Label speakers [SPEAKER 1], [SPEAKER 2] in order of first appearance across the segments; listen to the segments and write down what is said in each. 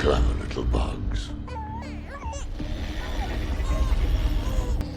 [SPEAKER 1] clever little bugs.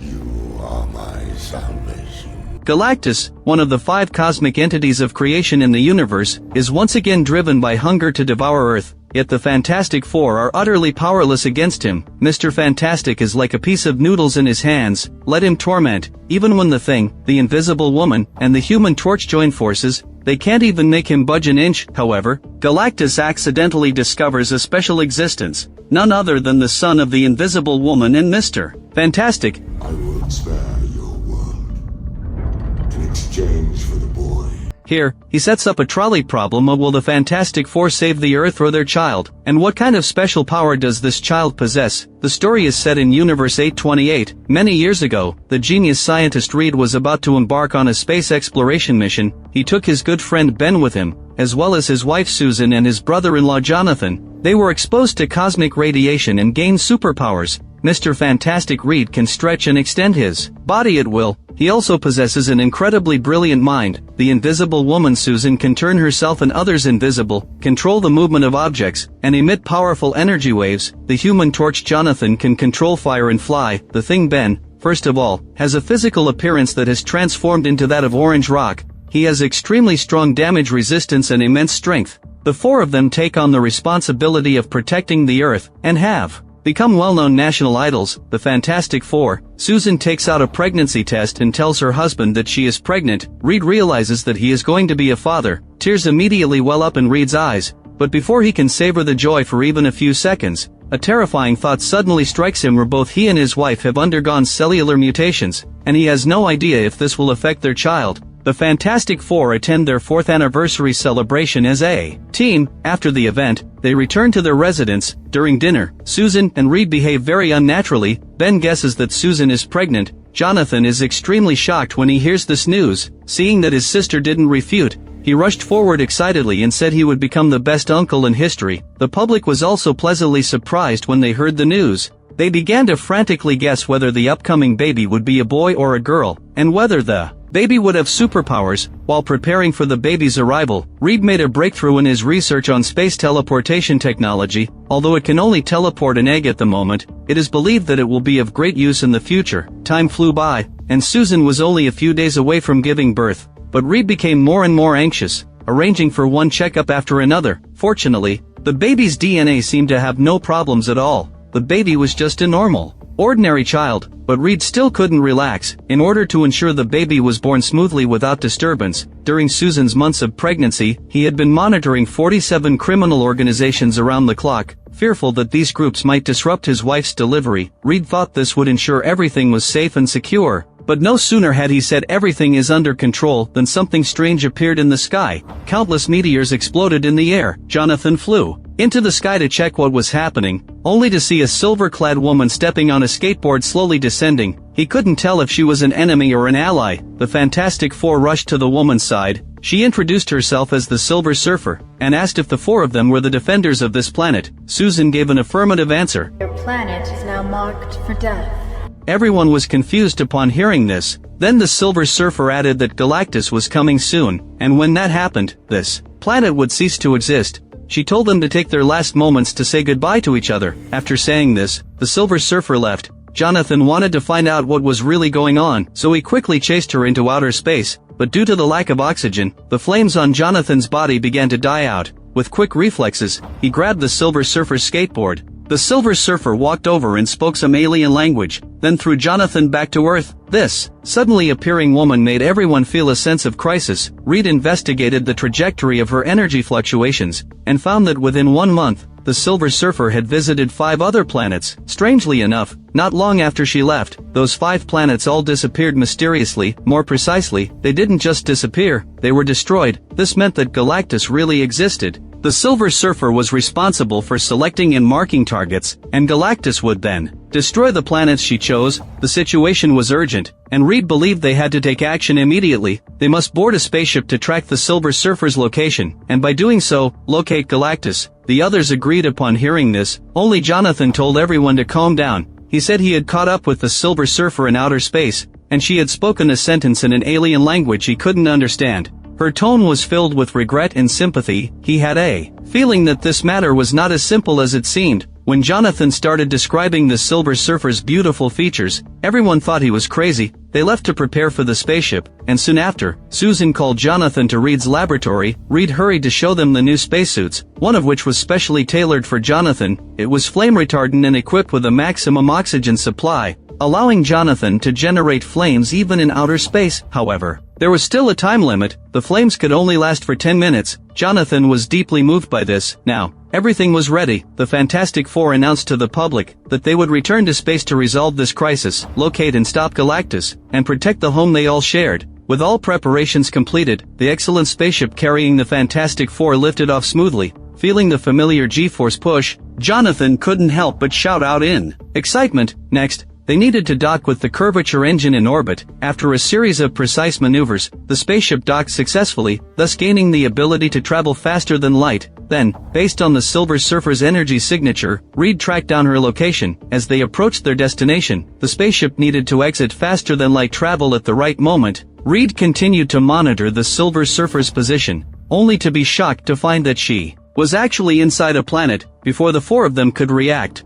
[SPEAKER 1] You are my salvation.
[SPEAKER 2] Galactus, one of the 5 cosmic entities of creation in the universe, is once again driven by hunger to devour Earth, yet the Fantastic Four are utterly powerless against him. Mr. Fantastic is like a piece of noodles in his hands, let him torment. Even when the Thing, the Invisible Woman, and the Human Torch join forces, they can't even make him budge an inch. However, Galactus accidentally discovers a special existence, none other than the son of the Invisible Woman and Mr. Fantastic.
[SPEAKER 1] I will spare your world in exchange for the boy.
[SPEAKER 2] Here, he sets up a trolley problem of will the Fantastic Four save the Earth or their child, and what kind of special power does this child possess? The story is set in Universe 828. Many years ago, the genius scientist Reed was about to embark on a space exploration mission. He took his good friend Ben with him, as well as his wife Susan and his brother-in-law Jonathan. They were exposed to cosmic radiation and gained superpowers. Mr. Fantastic Reed can stretch and extend his body at will. He also possesses an incredibly brilliant mind. The Invisible Woman Susan can turn herself and others invisible, control the movement of objects, and emit powerful energy waves. The Human Torch Jonathan can control fire and fly. The Thing Ben, first of all, has a physical appearance that has transformed into that of orange rock. He has extremely strong damage resistance and immense strength. The 4 of them take on the responsibility of protecting the Earth, and have become well-known national idols. The Fantastic Four. Susan takes out a pregnancy test and tells her husband that she is pregnant. Reed realizes that he is going to be a father. Tears immediately well up in Reed's eyes, but before he can savor the joy for even a few seconds, a terrifying thought suddenly strikes him where both he and his wife have undergone cellular mutations, and he has no idea if this will affect their child. The Fantastic Four attend their 4th anniversary celebration as a team. After the event, they return to their residence. During dinner, Susan and Reed behave very unnaturally. Ben guesses that Susan is pregnant. Jonathan is extremely shocked when he hears this news. Seeing that his sister didn't refute, he rushed forward excitedly and said he would become the best uncle in history. The public was also pleasantly surprised when they heard the news. They began to frantically guess whether the upcoming baby would be a boy or a girl, and whether the baby would have superpowers. While preparing for the baby's arrival, Reed made a breakthrough in his research on space teleportation technology. Although it can only teleport an egg at the moment, it is believed that it will be of great use in the future. Time flew by, and Susan was only a few days away from giving birth, but Reed became more and more anxious, arranging for one checkup after another. Fortunately, the baby's DNA seemed to have no problems at all. The baby was just a normal, ordinary child, but Reed still couldn't relax. In order to ensure the baby was born smoothly without disturbance, during Susan's months of pregnancy, he had been monitoring 47 criminal organizations around the clock. Fearful that these groups might disrupt his wife's delivery, Reed thought this would ensure everything was safe and secure. But no sooner had he said everything is under control than something strange appeared in the sky. Countless meteors exploded in the air. Jonathan flew into the sky to check what was happening, only to see a silver-clad woman stepping on a skateboard slowly descending. He couldn't tell if she was an enemy or an ally. The Fantastic Four rushed to the woman's side. She introduced herself as the Silver Surfer, and asked if the 4 of them were the defenders of this planet. Susan gave an affirmative answer.
[SPEAKER 3] Your planet is now marked for death.
[SPEAKER 2] Everyone was confused upon hearing this. Then the Silver Surfer added that Galactus was coming soon, and when that happened, this planet would cease to exist. She told them to take their last moments to say goodbye to each other. After saying this, the Silver Surfer left. Jonathan wanted to find out what was really going on, so he quickly chased her into outer space, but due to the lack of oxygen, the flames on Jonathan's body began to die out. With quick reflexes, he grabbed the Silver Surfer's skateboard. The Silver Surfer walked over and spoke some alien language, then threw Jonathan back to Earth. This suddenly appearing woman made everyone feel a sense of crisis. Reed investigated the trajectory of her energy fluctuations, and found that within 1 month, the Silver Surfer had visited 5 other planets. Strangely enough, not long after she left, those 5 planets all disappeared mysteriously. More precisely, they didn't just disappear, they were destroyed. This meant that Galactus really existed. The Silver Surfer was responsible for selecting and marking targets, and Galactus would then destroy the planets she chose. The situation was urgent, and Reed believed they had to take action immediately. They must board a spaceship to track the Silver Surfer's location, and by doing so, locate Galactus. The others agreed upon hearing this. Only Jonathan told everyone to calm down. He said he had caught up with the Silver Surfer in outer space, and she had spoken a sentence in an alien language he couldn't understand. Her tone was filled with regret and sympathy. He had a feeling that this matter was not as simple as it seemed. When Jonathan started describing the Silver Surfer's beautiful features, everyone thought he was crazy. They left to prepare for the spaceship, and soon after, Susan called Jonathan to Reed's laboratory. Reed hurried to show them the new spacesuits, one of which was specially tailored for Jonathan. It was flame retardant and equipped with a maximum oxygen supply, allowing Jonathan to generate flames even in outer space. However, there was still a time limit. The flames could only last for 10 minutes. Jonathan was deeply moved by this. Now, everything was ready. The Fantastic Four announced to the public that they would return to space to resolve this crisis, locate and stop Galactus, and protect the home they all shared. With all preparations completed, the excellent spaceship carrying the Fantastic Four lifted off smoothly. Feeling the familiar G-force push, Jonathan couldn't help but shout out in excitement. Next, they needed to dock with the curvature engine in orbit. After a series of precise maneuvers, the spaceship docked successfully, thus gaining the ability to travel faster than light. Then, based on the Silver Surfer's energy signature, Reed tracked down her location. As they approached their destination, the spaceship needed to exit faster than light travel at the right moment. Reed continued to monitor the Silver Surfer's position, only to be shocked to find that she was actually inside a planet, before the four of them could react.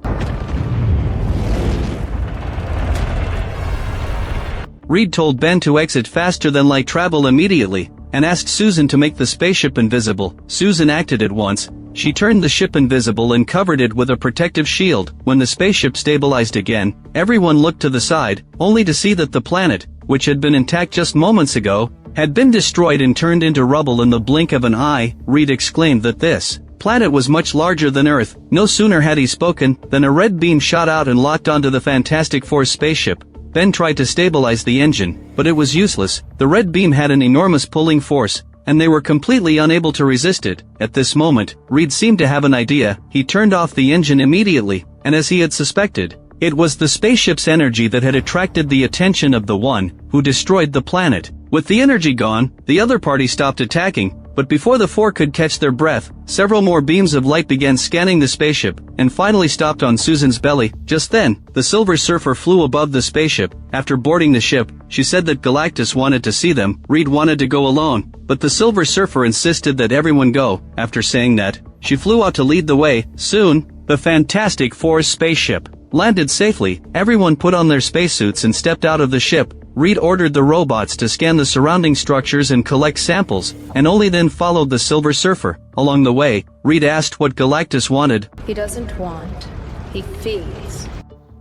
[SPEAKER 2] Reed told Ben to exit faster than light travel immediately, and asked Susan to make the spaceship invisible. Susan acted at once. She turned the ship invisible and covered it with a protective shield. When the spaceship stabilized again, everyone looked to the side, only to see that the planet, which had been intact just moments ago, had been destroyed and turned into rubble in the blink of an eye. Reed exclaimed that this planet was much larger than Earth. No sooner had he spoken than a red beam shot out and locked onto the Fantastic Four's spaceship. Ben tried to stabilize the engine, but it was useless. The red beam had an enormous pulling force, and they were completely unable to resist it. At this moment, Reed seemed to have an idea. He turned off the engine immediately, and as he had suspected, it was the spaceship's energy that had attracted the attention of the one who destroyed the planet. With the energy gone, the other party stopped attacking, but before the four could catch their breath, several more beams of light began scanning the spaceship, and finally stopped on Susan's belly. Just then, the Silver Surfer flew above the spaceship. After boarding the ship, she said that Galactus wanted to see them. Reed wanted to go alone, but the Silver Surfer insisted that everyone go. After saying that, she flew out to lead the way. Soon, the Fantastic Four's spaceship landed safely. Everyone put on their spacesuits and stepped out of the ship. Reed ordered the robots to scan the surrounding structures and collect samples, and only then followed the Silver Surfer. Along the way, Reed asked what Galactus wanted.
[SPEAKER 3] He doesn't want. He feeds.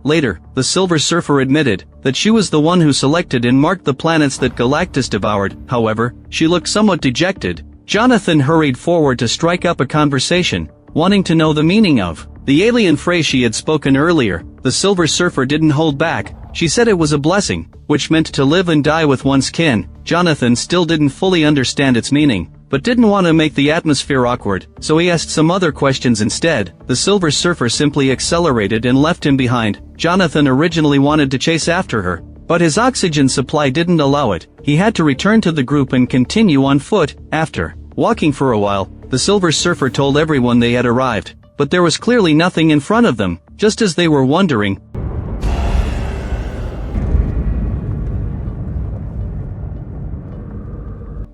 [SPEAKER 2] Later, the Silver Surfer admitted that she was the one who selected and marked the planets that Galactus devoured. However, she looked somewhat dejected. Jonathan hurried forward to strike up a conversation, wanting to know the meaning of the alien phrase she had spoken earlier. The Silver Surfer didn't hold back. She said it was a blessing, which meant to live and die with one's kin. Jonathan still didn't fully understand its meaning, but didn't want to make the atmosphere awkward, so he asked some other questions instead. The Silver Surfer simply accelerated and left him behind. Jonathan originally wanted to chase after her, but his oxygen supply didn't allow it. He had to return to the group and continue on foot. After walking for a while, the Silver Surfer told everyone they had arrived, but there was clearly nothing in front of them. Just as they were wondering,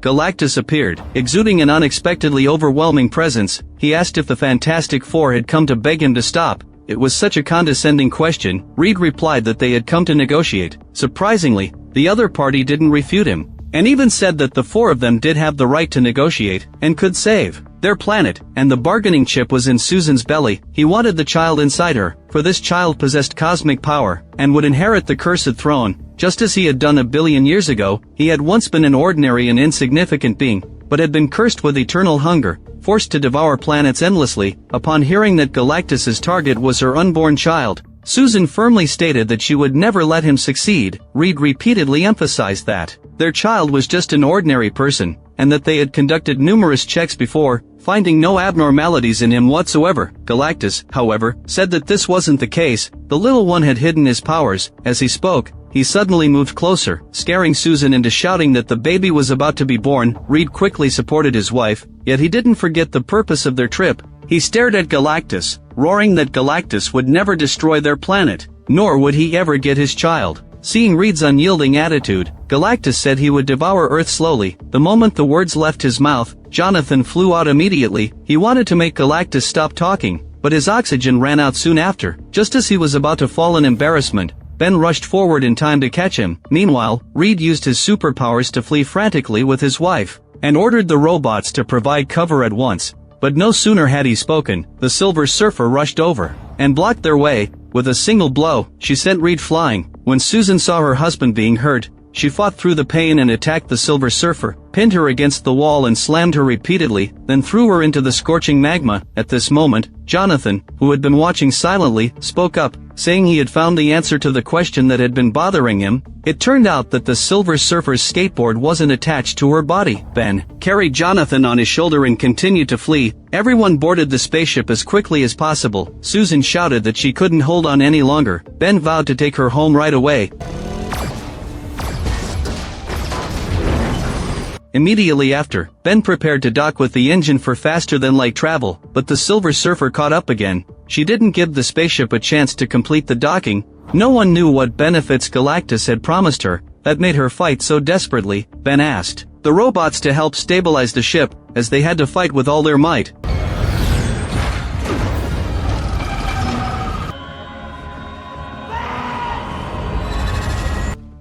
[SPEAKER 2] Galactus appeared, exuding an unexpectedly overwhelming presence. He asked if the Fantastic Four had come to beg him to stop. It was such a condescending question. Reed replied that they had come to negotiate. Surprisingly, the other party didn't refute him, and even said that the four of them did have the right to negotiate, and could save their planet, and the bargaining chip was in Susan's belly. He wanted the child inside her, for this child possessed cosmic power, and would inherit the cursed throne. Just as he had done 1 billion years ago, he had once been an ordinary and insignificant being, but had been cursed with eternal hunger, forced to devour planets endlessly. Upon hearing that Galactus's target was her unborn child, Susan firmly stated that she would never let him succeed. Reed repeatedly emphasized that their child was just an ordinary person, and that they had conducted numerous checks before, finding no abnormalities in him whatsoever. Galactus, however, said that this wasn't the case. The little one had hidden his powers. As he spoke, he suddenly moved closer, scaring Susan into shouting that the baby was about to be born. Reed quickly supported his wife, yet he didn't forget the purpose of their trip. He stared at Galactus, roaring that Galactus would never destroy their planet, nor would he ever get his child. Seeing Reed's unyielding attitude, Galactus said he would devour Earth slowly. The moment the words left his mouth, Jonathan flew out immediately. He wanted to make Galactus stop talking, but his oxygen ran out soon after. Just as he was about to fall in embarrassment, Ben rushed forward in time to catch him. Meanwhile, Reed used his superpowers to flee frantically with his wife, and ordered the robots to provide cover at once. But no sooner had he spoken, the Silver Surfer rushed over and blocked their way. With a single blow, she sent Reed flying. When Susan saw her husband being hurt, she fought through the pain and attacked the Silver Surfer, pinned her against the wall and slammed her repeatedly, then threw her into the scorching magma. At this moment, Jonathan, who had been watching silently, spoke up, saying he had found the answer to the question that had been bothering him. It turned out that the Silver Surfer's skateboard wasn't attached to her body. Ben carried Jonathan on his shoulder and continued to flee. Everyone boarded the spaceship as quickly as possible. Susan shouted that she couldn't hold on any longer. Ben vowed to take her home right away. Immediately after, Ben prepared to dock with the engine for faster-than-light travel, but the Silver Surfer caught up again. She didn't give the spaceship a chance to complete the docking. No one knew what benefits Galactus had promised her that made her fight so desperately. Ben asked the robots to help stabilize the ship, as they had to fight with all their might.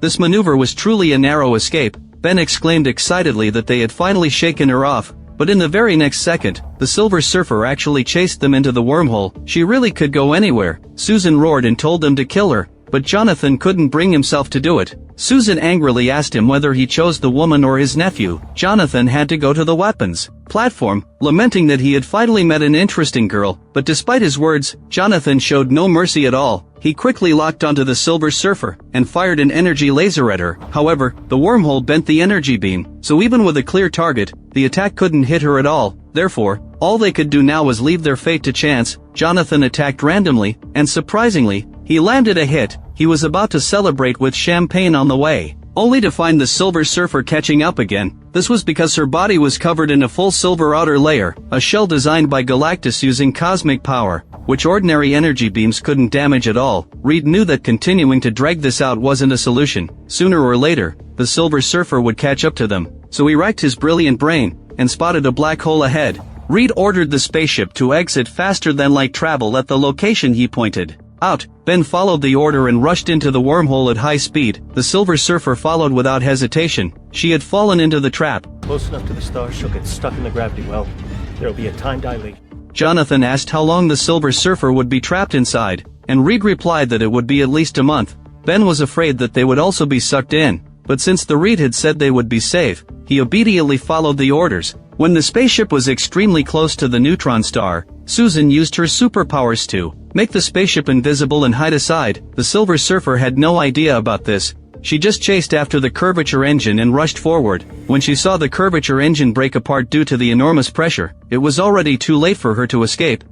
[SPEAKER 2] This maneuver was truly a narrow escape. Ben exclaimed excitedly that they had finally shaken her off, but in the very next second, the Silver Surfer actually chased them into the wormhole. She really could go anywhere. Susan roared and told them to kill her, but Jonathan couldn't bring himself to do it. Susan angrily asked him whether he chose the woman or his nephew. Jonathan had to go to the weapons platform, lamenting that he had finally met an interesting girl, but despite his words, Jonathan showed no mercy at all. He quickly locked onto the Silver Surfer and fired an energy laser at her. However, the wormhole bent the energy beam, so even with a clear target, the attack couldn't hit her at all. Therefore, all they could do now was leave their fate to chance. Jonathan attacked randomly, and surprisingly, he landed a hit. He was about to celebrate with champagne on the way, only to find the Silver Surfer catching up again. This was because her body was covered in a full silver outer layer, a shell designed by Galactus using cosmic power, which ordinary energy beams couldn't damage at all. Reed knew that continuing to drag this out wasn't a solution. Sooner or later, the Silver Surfer would catch up to them, so he racked his brilliant brain and spotted a black hole ahead. Reed ordered the spaceship to exit faster than light travel at the location he pointed out. Ben followed the order and rushed into the wormhole at high speed. The Silver Surfer followed without hesitation. She had fallen into the trap.
[SPEAKER 4] Close enough to the stars, she'll get stuck in the gravity well. There'll be a time dilation.
[SPEAKER 2] Jonathan asked how long the Silver Surfer would be trapped inside, and Reed replied that it would be at least a month. Ben was afraid that they would also be sucked in, but since the Reed had said they would be safe, he obediently followed the orders. When the spaceship was extremely close to the neutron star, Susan used her superpowers to make the spaceship invisible and hide aside. The Silver Surfer had no idea about this. She just chased after the curvature engine and rushed forward. When she saw the curvature engine break apart due to the enormous pressure, it was already too late for her to escape.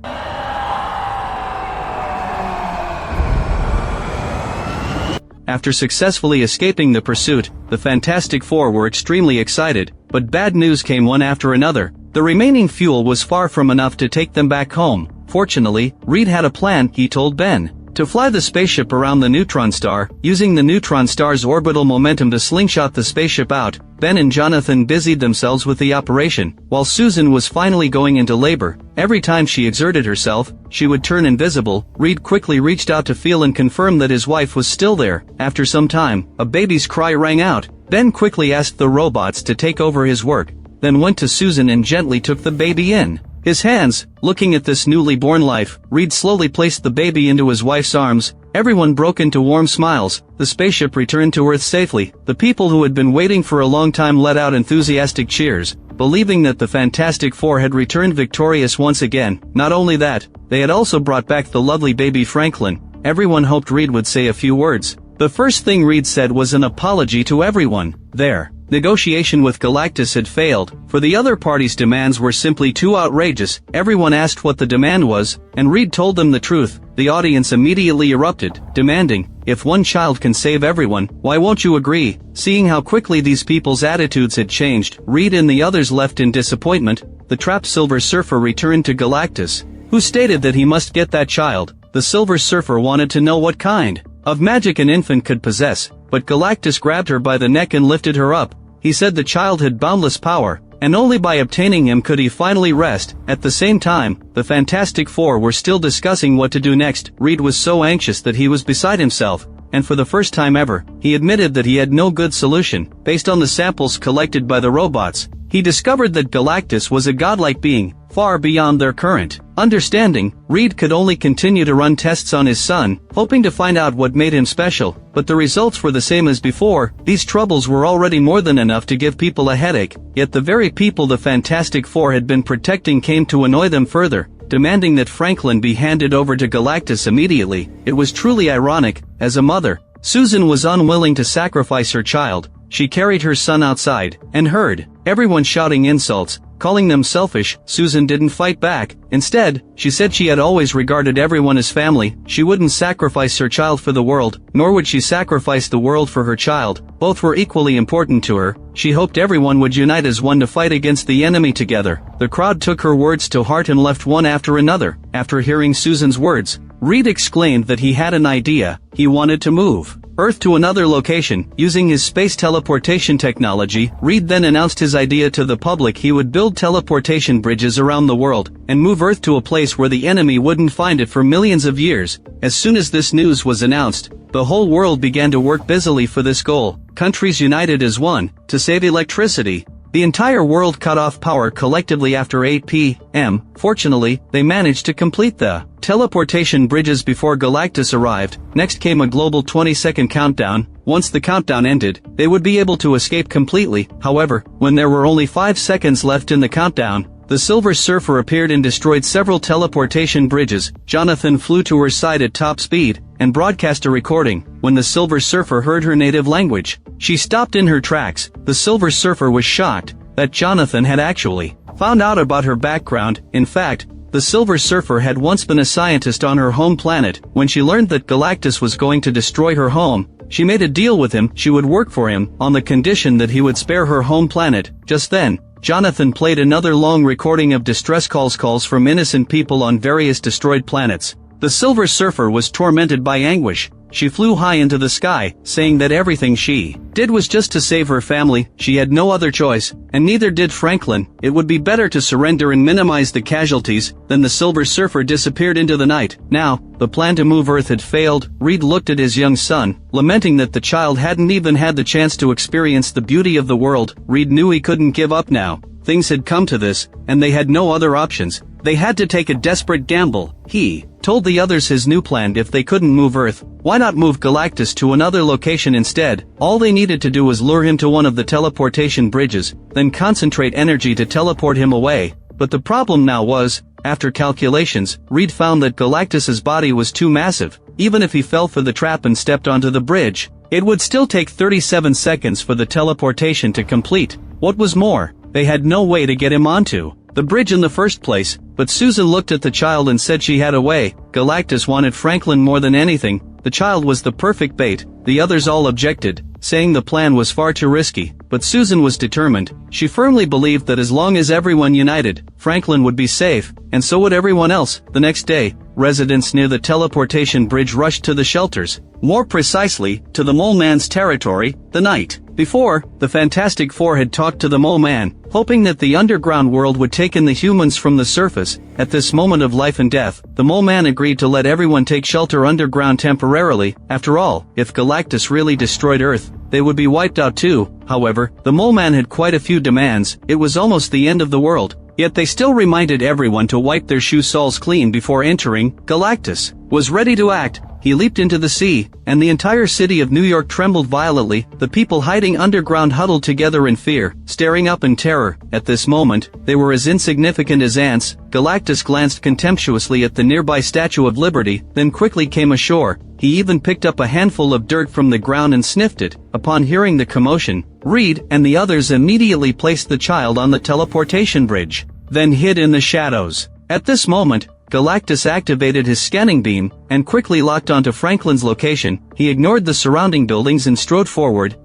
[SPEAKER 2] After successfully escaping the pursuit, the Fantastic Four were extremely excited, but bad news came one after another. The remaining fuel was far from enough to take them back home. Fortunately, Reed had a plan. He told Ben to fly the spaceship around the neutron star, using the neutron star's orbital momentum to slingshot the spaceship out. Ben and Jonathan busied themselves with the operation, while Susan was finally going into labor. Every time she exerted herself, she would turn invisible. Reed quickly reached out to feel and confirm that his wife was still there. After some time, a baby's cry rang out. Ben quickly asked the robots to take over his work, then went to Susan and gently took the baby in his hands. Looking at this newly born life, Reed slowly placed the baby into his wife's arms. Everyone broke into warm smiles. The spaceship returned to Earth safely. The people who had been waiting for a long time let out enthusiastic cheers, believing that the Fantastic Four had returned victorious once again. Not only that, they had also brought back the lovely baby Franklin. Everyone hoped Reed would say a few words. The first thing Reed said was an apology to everyone. Their negotiation with Galactus had failed, for the other party's demands were simply too outrageous. Everyone asked what the demand was, and Reed told them the truth. The audience immediately erupted, demanding, "If one child can save everyone, why won't you agree?" Seeing how quickly these people's attitudes had changed, Reed and the others left in disappointment. The trapped Silver Surfer returned to Galactus, who stated that he must get that child. The Silver Surfer wanted to know what kind of magic an infant could possess. but Galactus grabbed her by the neck and lifted her up. He said the child had boundless power, and only by obtaining him could he finally rest. At the same time, the Fantastic Four were still discussing what to do next. Reed was so anxious that he was beside himself, and for the first time ever, he admitted that he had no good solution. Based on the samples collected by the robots, he discovered that Galactus was a godlike being, far beyond their current understanding. Reed could only continue to run tests on his son, hoping to find out what made him special, but the results were the same as before. These troubles were already more than enough to give people a headache, yet the very people the Fantastic Four had been protecting came to annoy them further, demanding that Franklin be handed over to Galactus immediately. It was truly ironic. As a mother, Susan was unwilling to sacrifice her child. She carried her son outside, and heard everyone shouting insults, calling them selfish. Susan didn't fight back. Instead, she said she had always regarded everyone as family. She wouldn't sacrifice her child for the world, nor would she sacrifice the world for her child. Both were equally important to her. She hoped everyone would unite as one to fight against the enemy together. The crowd took her words to heart and left one after another. After hearing Susan's words, Reed exclaimed that he had an idea. He wanted to move Earth to another location, using his space teleportation technology. Reed then announced his idea to the public. He would build teleportation bridges around the world, and move Earth to a place where the enemy wouldn't find it for millions of years. As soon as this news was announced, the whole world began to work busily for this goal. Countries united as one, to save electricity. The entire world cut off power collectively after 8 p.m. Fortunately, they managed to complete the teleportation bridges before Galactus arrived. Next came a global 20-second countdown. Once the countdown ended, they would be able to escape completely. However, when there were only 5 seconds left in the countdown, the Silver Surfer appeared and destroyed several teleportation bridges. Jonathan flew to her side at top speed, and broadcast a recording. When the Silver Surfer heard her native language, she stopped in her tracks. The Silver Surfer was shocked that Jonathan had actually found out about her background. In fact, the Silver Surfer had once been a scientist on her home planet. When she learned that Galactus was going to destroy her home, she made a deal with him. She would work for him, on the condition that he would spare her home planet. Just then, Jonathan played another long recording of distress calls from innocent people on various destroyed planets. The Silver Surfer was tormented by anguish. She flew high into the sky, saying that everything she did was just to save her family. She had no other choice, and neither did Franklin. It would be better to surrender and minimize the casualties. Then the Silver Surfer disappeared into the night. Now, the plan to move Earth had failed. Reed looked at his young son, lamenting that the child hadn't even had the chance to experience the beauty of the world. Reed knew he couldn't give up now. Things had come to this, and they had no other options. They had to take a desperate gamble. He told the others his new plan: if they couldn't move Earth, why not move Galactus to another location instead? All they needed to do was lure him to one of the teleportation bridges, then concentrate energy to teleport him away. But the problem now was, after calculations, Reed found that Galactus's body was too massive. Even if he fell for the trap and stepped onto the bridge, it would still take 37 seconds for the teleportation to complete. What was more, they had no way to get him onto the bridge in the first place. But Susan looked at the child and said she had a way. Galactus wanted Franklin more than anything. The child was the perfect bait. The others all objected, saying the plan was far too risky. But Susan was determined. She firmly believed that as long as everyone united, Franklin would be safe, and so would everyone else. The next day, residents near the teleportation bridge rushed to the shelters. More precisely, to the Mole Man's territory. The night before, the Fantastic Four had talked to the Mole Man, hoping that the underground world would take in the humans from the surface. At this moment of life and death, the Mole Man agreed to let everyone take shelter underground temporarily. After all, if Galactus really destroyed Earth, they would be wiped out too. However, the Mole Man had quite a few demands. It was almost the end of the world, yet they still reminded everyone to wipe their shoe soles clean before entering. Galactus was ready to act. He leaped into the sea, and the entire city of New York trembled violently. The people hiding underground huddled together in fear, staring up in terror. At this moment, they were as insignificant as ants. Galactus glanced contemptuously at the nearby Statue of Liberty, then quickly came ashore. He even picked up a handful of dirt from the ground and sniffed it. Upon hearing the commotion, Reed and the others immediately placed the child on the teleportation bridge, then hid in the shadows. At this moment, Galactus activated his scanning beam, and quickly locked onto Franklin's location. He ignored the surrounding buildings and strode forward.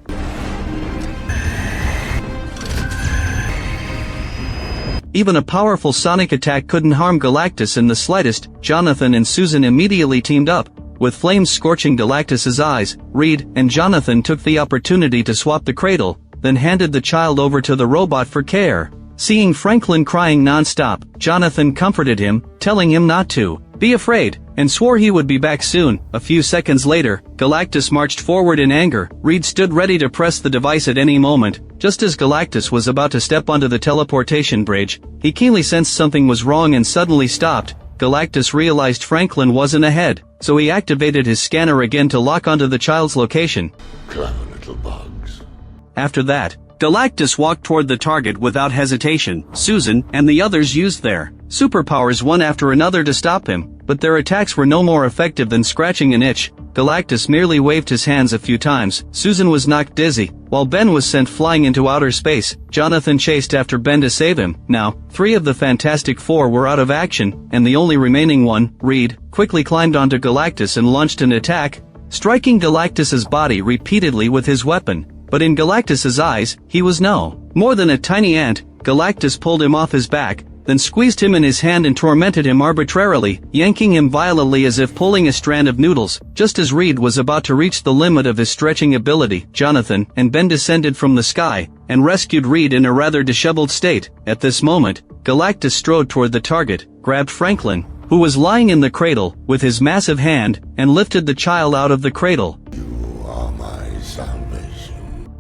[SPEAKER 2] Even a powerful sonic attack couldn't harm Galactus in the slightest. Jonathan and Susan immediately teamed up. with flames scorching Galactus's eyes. Reed and Jonathan took the opportunity to swap the cradle, then handed the child over to the robot for care. Seeing Franklin crying non-stop, Jonathan comforted him, telling him not to be afraid, and swore he would be back soon. A few seconds later, Galactus marched forward in anger. Reed stood ready to press the device at any moment. Just as Galactus was about to step onto the teleportation bridge, he keenly sensed something was wrong and suddenly stopped. Galactus realized Franklin wasn't ahead, so he activated his scanner again to lock onto the child's location.
[SPEAKER 1] Clever little bugs.
[SPEAKER 2] After that, Galactus walked toward the target without hesitation. Susan and the others used their superpowers one after another to stop him, but their attacks were no more effective than scratching an itch. Galactus merely waved his hands a few times. Susan was knocked dizzy, while Ben was sent flying into outer space. Jonathan chased after Ben to save him. Now, 3 of the Fantastic Four were out of action, and the only remaining one, Reed, quickly climbed onto Galactus and launched an attack, striking Galactus's body repeatedly with his weapon. But in Galactus's eyes, he was no more than a tiny ant. Galactus pulled him off his back, then squeezed him in his hand and tormented him arbitrarily, yanking him violently as if pulling a strand of noodles. Just as Reed was about to reach the limit of his stretching ability, Jonathan and Ben descended from the sky and rescued Reed in a rather disheveled state. At this moment, Galactus strode toward the target, grabbed Franklin, who was lying in the cradle, with his massive hand, and lifted the child out of the cradle.
[SPEAKER 1] You are my salvation.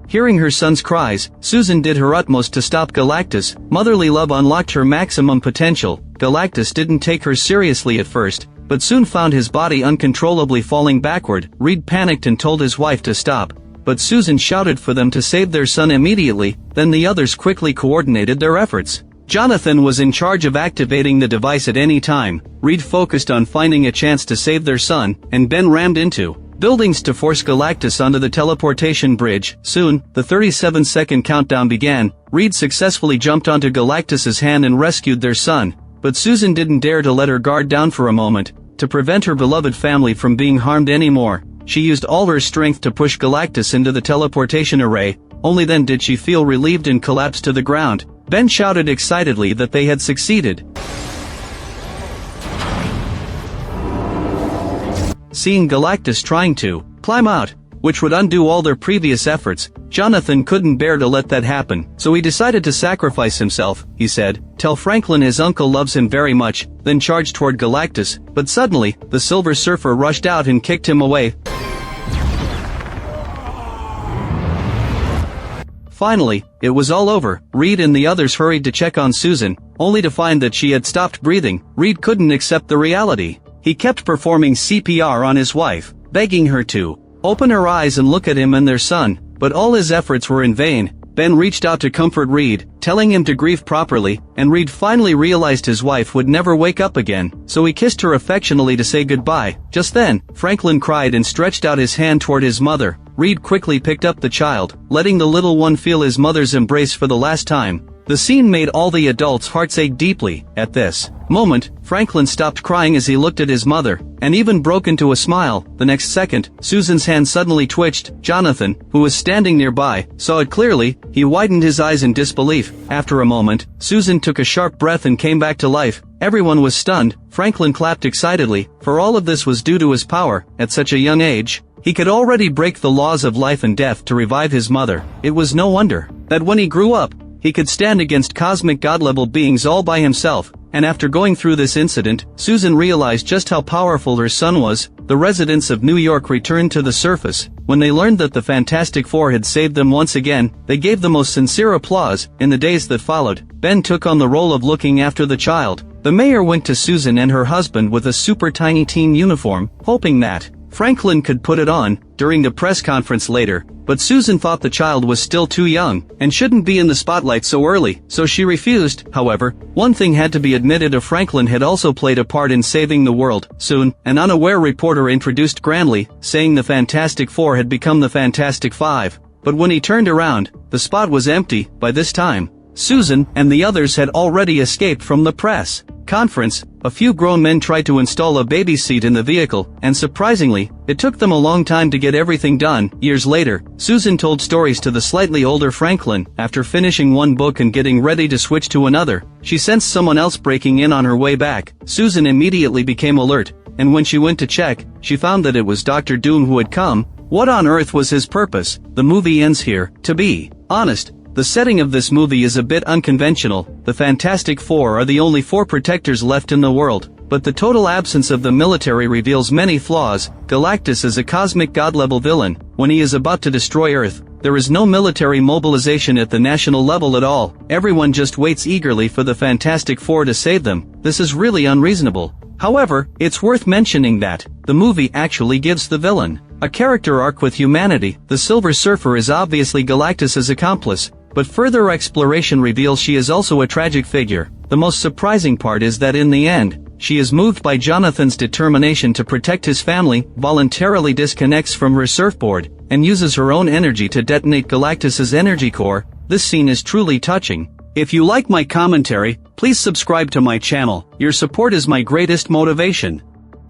[SPEAKER 2] Hearing her son's cries, Susan did her utmost to stop Galactus. Motherly love unlocked her maximum potential. Galactus didn't take her seriously at first, but soon found his body uncontrollably falling backward. Reed panicked and told his wife to stop, but Susan shouted for them to save their son immediately. Then the others quickly coordinated their efforts. Jonathan was in charge of activating the device at any time. Reed focused on finding a chance to save their son, and Ben rammed into buildings to force Galactus onto the teleportation bridge. Soon, the 37-second countdown began. Reed successfully jumped onto Galactus's hand and rescued their son, but Susan didn't dare to let her guard down for a moment. To prevent her beloved family from being harmed anymore, she used all her strength to push Galactus into the teleportation array. Only then did she feel relieved and collapse to the ground. Ben shouted excitedly that they had succeeded. Seeing Galactus trying to climb out, which would undo all their previous efforts, Jonathan couldn't bear to let that happen, so he decided to sacrifice himself. He said, "Tell Franklin his uncle loves him very much," then charged toward Galactus, but suddenly, the Silver Surfer rushed out and kicked him away. Finally, it was all over. Reed and the others hurried to check on Susan, only to find that she had stopped breathing. Reed couldn't accept the reality. He kept performing CPR on his wife, begging her to open her eyes and look at him and their son, but all his efforts were in vain. Ben reached out to comfort Reed, telling him to grieve properly, and Reed finally realized his wife would never wake up again, so he kissed her affectionately to say goodbye. Just then, Franklin cried and stretched out his hand toward his mother. Reed quickly picked up the child, letting the little one feel his mother's embrace for the last time. The scene made all the adults' hearts ache deeply. At this moment, Franklin stopped crying as he looked at his mother, and even broke into a smile. The next second, Susan's hand suddenly twitched. Jonathan, who was standing nearby, saw it clearly. He widened his eyes in disbelief. After a moment, Susan took a sharp breath and came back to life. Everyone was stunned. Franklin clapped excitedly, for all of this was due to his power. At such a young age, he could already break the laws of life and death to revive his mother. It was no wonder that when he grew up, he could stand against cosmic god-level beings all by himself. And after going through this incident, Susan realized just how powerful her son was. The residents of New York returned to the surface. When they learned that the Fantastic Four had saved them once again, they gave the most sincere applause. In the days that followed, Ben took on the role of looking after the child. The mayor went to Susan and her husband with a super tiny teen uniform, hoping that Franklin could put it on during the press conference later, but Susan thought the child was still too young and shouldn't be in the spotlight so early, so she refused. However, one thing had to be admitted: Franklin had also played a part in saving the world. Soon, an unaware reporter introduced grandly, saying the Fantastic Four had become the Fantastic Five. But when he turned around, the spot was empty. By this time, Susan and the others had already escaped from the press conference. A few grown men tried to install a baby seat in the vehicle, and surprisingly, it took them a long time to get everything done. Years later, Susan told stories to the slightly older Franklin. After finishing one book and getting ready to switch to another, she sensed someone else breaking in on her way back. Susan immediately became alert. and when she went to check, she found that it was Dr. Doom who had come. What on earth was his purpose? The movie ends here. To be honest, the setting of this movie is a bit unconventional. The Fantastic Four are the only four protectors left in the world, but the total absence of the military reveals many flaws. Galactus is a cosmic god-level villain. When he is about to destroy Earth, there is no military mobilization at the national level at all. Everyone just waits eagerly for the Fantastic Four to save them. This is really unreasonable. However, it's worth mentioning that the movie actually gives the villain a character arc with humanity. The Silver Surfer is obviously Galactus' accomplice, but further exploration reveals she is also a tragic figure. The most surprising part is that in the end, she is moved by Jonathan's determination to protect his family, voluntarily disconnects from her surfboard, and uses her own energy to detonate Galactus' energy core. This scene is truly touching. If you like my commentary, please subscribe to my channel. Your support is my greatest motivation.